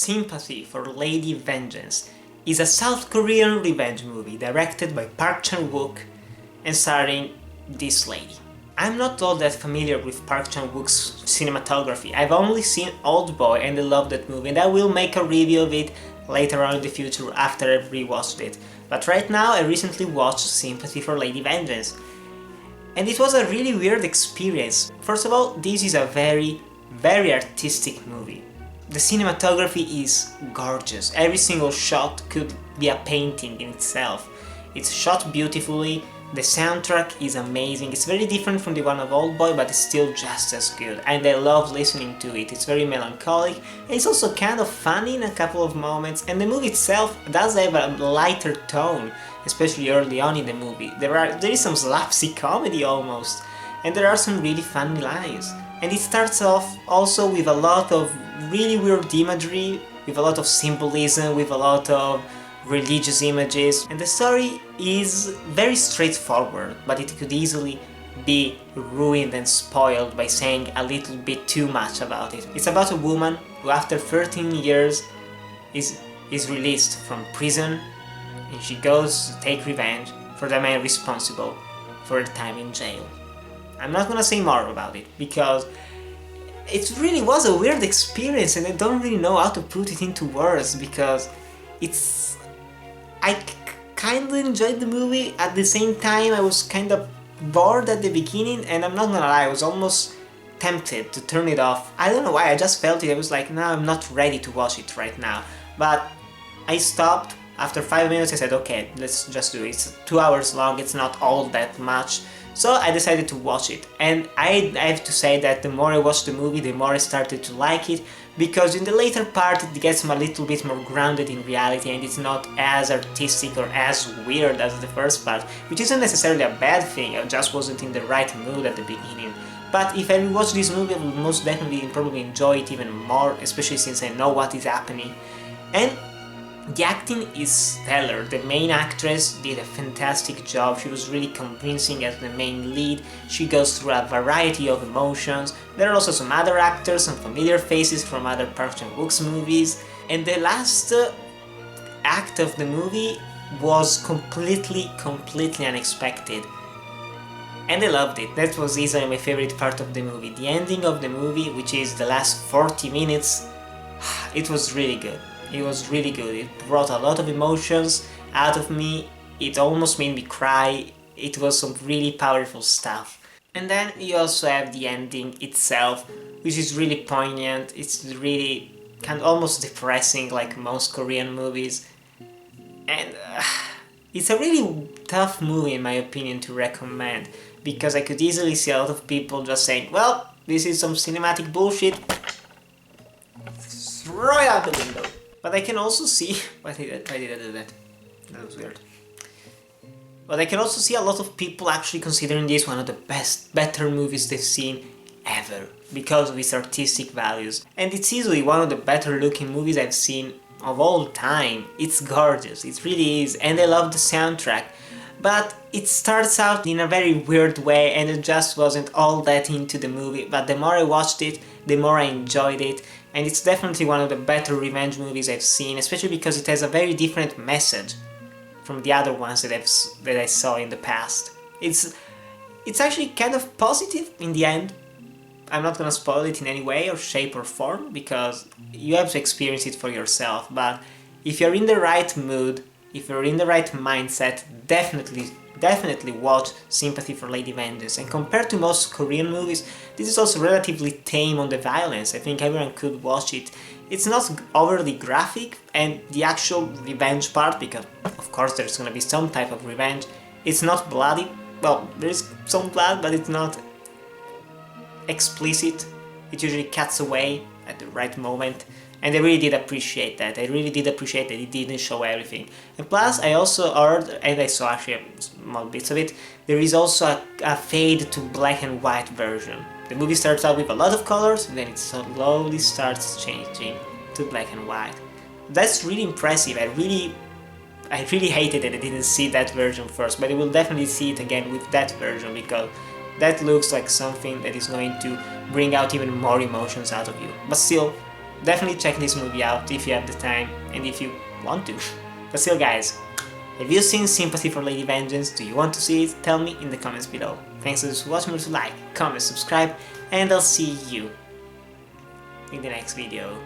Sympathy for Lady Vengeance is a South Korean revenge movie directed by Park Chan-wook and starring this lady. I'm not all that familiar with Park Chan-wook's cinematography. I've only seen Oldboy and I love that movie, and I will make a review of it later on in the future after I've rewatched it. But right now I recently watched Sympathy for Lady Vengeance, and it was a really weird experience. First of all, this is a very artistic movie. The cinematography is gorgeous. Every single shot could be a painting in itself. It's shot beautifully, the soundtrack is amazing. It's very different from the one of Oldboy, but it's still just as good, and I love listening to it. It's very melancholic, and it's also kind of funny in a couple of moments, and the movie itself does have a lighter tone, especially early on in the movie. There is some slapstick comedy almost, and there are some really funny lines. And it starts off also with a lot of really weird imagery, with a lot of symbolism, with a lot of religious images, and the story is very straightforward, but it could easily be ruined and spoiled by saying a little bit too much about it. It's about a woman who after 13 years is released from prison, and she goes to take revenge for the man responsible for her time in jail. I'm not gonna say more about it, because it really was a weird experience and I don't really know how to put it into words, because I kinda enjoyed the movie. At the same time I was kinda bored at the beginning, and I'm not gonna lie, I was almost tempted to turn it off. I don't know why, I just felt it. I was like, no, I'm not ready to watch it right now. But I stopped. After 5 minutes I said, okay, let's just do it. It's 2 hours long, it's not all that much. So I decided to watch it, and I have to say that the more I watched the movie, the more I started to like it, because in the later part it gets a little bit more grounded in reality, and it's not as artistic or as weird as the first part, which isn't necessarily a bad thing. I just wasn't in the right mood at the beginning. But if I rewatch this movie, I will most definitely probably enjoy it even more, especially since I know what is happening. And the acting is stellar. The main actress did a fantastic job. She was really convincing as the main lead. She goes through a variety of emotions. There are also some other actors, some familiar faces from other Park Chan-wook's movies. And the last act of the movie was completely unexpected. And I loved it. That was easily my favorite part of the movie. The ending of the movie, which is the last 40 minutes, it was really good. It was really good. It brought a lot of emotions out of me. It almost made me cry. It was some really powerful stuff. And then you also have the ending itself, which is really poignant. It's really kind of almost depressing, like most Korean movies. And it's a really tough movie in my opinion to recommend, because I could easily see a lot of people just saying, well, this is some cinematic bullshit, throw it out the window. But I can also see... Why did I do that? That was weird. But I can also see a lot of people actually considering this one of the better movies they've seen ever, because of its artistic values. And it's easily one of the better looking movies I've seen of all time. It's gorgeous, it really is, and I love the soundtrack. But it starts out in a very weird way, and I just wasn't all that into the movie. But the more I watched it, the more I enjoyed it. And it's definitely one of the better revenge movies I've seen, especially because it has a very different message from the other ones that I saw in the past. It's actually kind of positive in the end. I'm not gonna spoil it in any way or shape or form, because you have to experience it for yourself. But if you're in the right mood, if you're in the right mindset, definitely watch Sympathy for Lady Vengeance. And compared to most Korean movies, this is also relatively tame on the violence. I think everyone could watch it. It's not overly graphic, and the actual revenge part, because of course there's gonna be some type of revenge, it's not bloody. Well, there is some blood, but it's not explicit. It usually cuts away at the right moment. And I really did appreciate that. I really did appreciate that it didn't show everything. And plus, I also heard, and I saw actually small bits of it, there is also a fade to black and white version. The movie starts out with a lot of colors, and then it slowly starts changing to black and white. That's really impressive. I really hated that I didn't see that version first, but I will definitely see it again with that version, because that looks like something that is going to bring out even more emotions out of you. But still, definitely check this movie out if you have the time and if you want to. But still guys, have you seen Sympathy for Lady Vengeance? Do you want to see it? Tell me in the comments below. Thanks for watching, remember to like, comment, subscribe, and I'll see you in the next video.